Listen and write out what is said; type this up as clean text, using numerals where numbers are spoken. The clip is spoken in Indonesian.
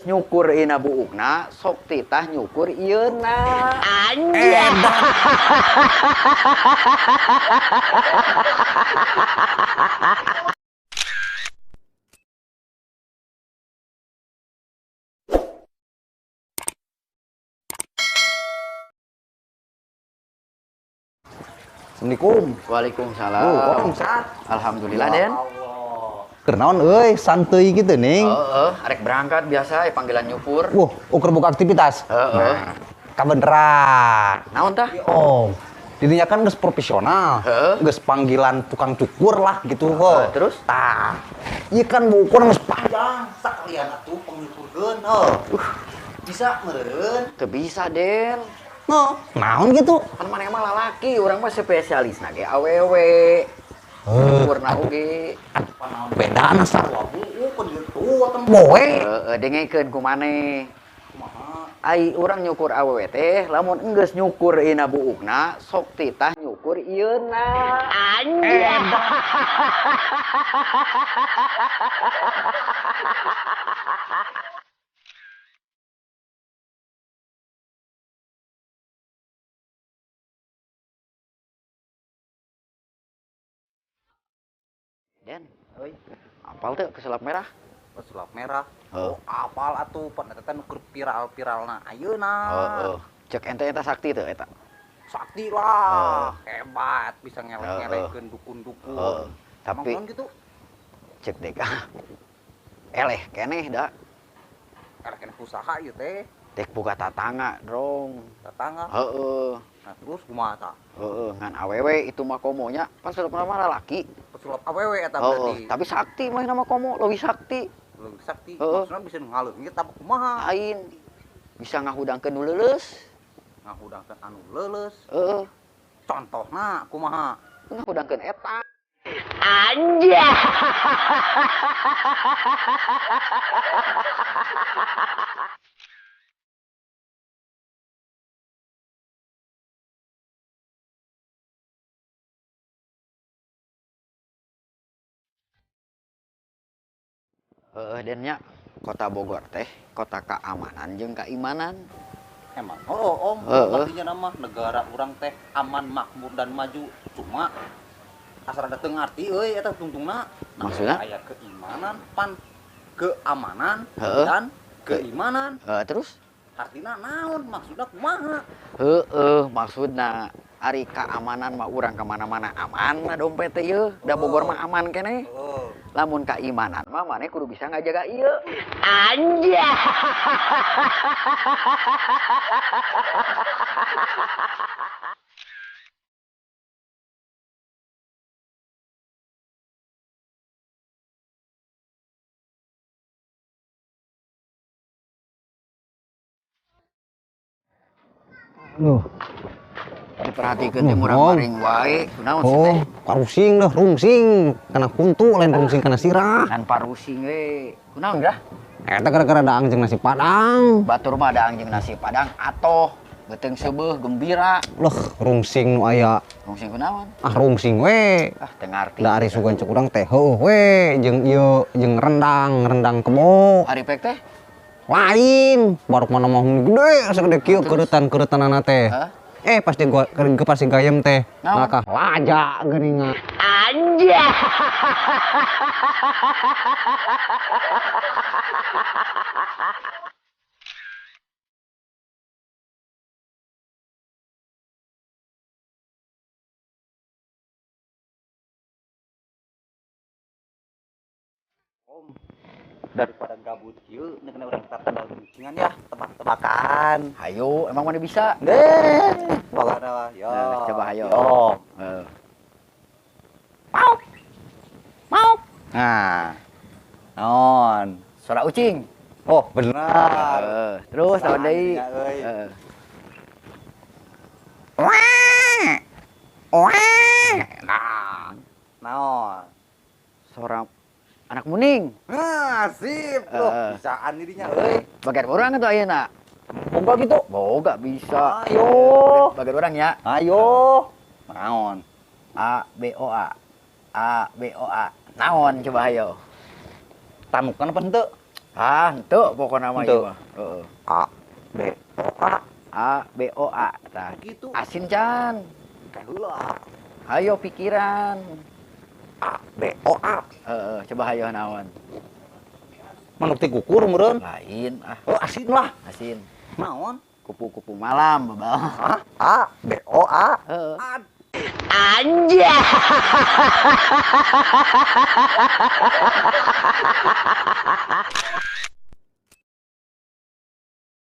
nyukur ina buukna sok titah nyukur ieuna anjir. Assalamualaikum. Waalaikumsalam. Waalaikumsalam. Alhamdulillah Den. Kenaon euy, santuy gitu ning. Arek berangkat biasa panggilan nyukur. Wah, ukur buka aktivitas. Nah, kabeneran. Naon tah? Oh, dirinya kan geus profesional. Geus panggilan tukang cukur lah gitu. Terus? Tah. Ieu kan ukur geus panjang, sakalian atuh pengukurkeun. Bisa meureun. Teu bisa Den. Naon gitu? Kan mana emang lalaki, orang mah spesialis nage awewe. Nyukurna oge. Beda na sarua buuk kitu atuh boe. Dengekeun ku maneh. Ai urang nyukur awewe teh lamun enggeus nyukur ina buukna sok titah nyukur ieuna anjir. Den, euy, apal teu pesulap merah? Pesulap merah. Oh, apal atuh pada teh nuker viral-viralna ayeuna. Cek ente eta sakti teu eta? Sakti lah. Hebat bisa ngelek-ngelekeun dukun-dukun. Tapi gitu. Cek deka. Eleh keneh da. Eleh keneh usaha ieu teh. Dek buka tatangga, Drong. Tatangga. Nah, terus kumaha tah? Ngan awewe itu mah komonya kan sudah pernah laki. Pesulap awewe eta berarti. Tapi sakti mah nama komo, lebih sakti. Lebih sakti. Maksudna bisa ngaleungit apa kumaha? Lain. Bisa ngahudangkeun nu leuleus. Ngahudangkeun anu leuleus. Contohna kumaha? Ngahudangkeun eta. Anjir. Dennya kota Bogor teh kota keamanan jeung keimanan. Emang om, artinya nama negara orang teh aman, makmur dan maju. Cuma asal ada teu ngarti euy eta tungtungna. Maksudnya aya keimanan, keamanan dan keimanan. Terus artina naon? Maksudna kumaha? Maksudna ari keamanan mah urang kemana-mana aman lah dompet teh ieu. Da Bogor mah aman keneh. Lamun keimanan mah maneh kudu bisa ngajaga ieu. Anjir. Loh, diperhatikeun teh murang paring wae. Kunaon sih teh? Parusing dah, rungsing. Kana kuntu lain rungsing kana sirah. Kan parusing we. Kunaon dah? Eta gara-gara daang jeung nasi padang. Batur mah daang jeung nasi padang atoh beuteung seubeuh gembira. Loh, rungsing nu aya. Rungsing kunaon? Rungsing we. Teu ngarti. Da ari sugan cek urang teh heueuh we jeung ieu jeung rendang kebo. Ari pek teh? Lain, baru mana mau gede, segede kieu keuretan-keuretanana teh. Pas pas gayem teh, maka laja geuningan. Anjir. Om, daripada gabut kieu neukna urang tatanggal guncingan ya, tebak-tebakan. Hayo, emang mana bisa? Deh, bagana yo. Coba hayo. Mau. Mau. Nah, Non, suara ucing. oh benar. Terus tahun deui. Wah. Wah. Nah. Naon? Suara anak muning. Sip. Loh, bisaan dirinya euy. Bagian orang atuh ayeuna. Boga gitu. Boga bisa. Ayo. Bagian orang ya. Ayo. Naon? A B O A. A B O A. Naon coba ayo. Tanukan apa henteu? Ah, henteu pokona mah ieu mah. Heeh. A B O A. A B O A. Tah Gitu. asin can. Heula. Hayo pikiran. A B O A. Heeh, coba hayo naon. Manuk ti kukur meureun. Lain ah, Oh, asin lah. asin. Naon? Kupu-kupu malam, babal. Hah? A B O A. Heeh. Anjay.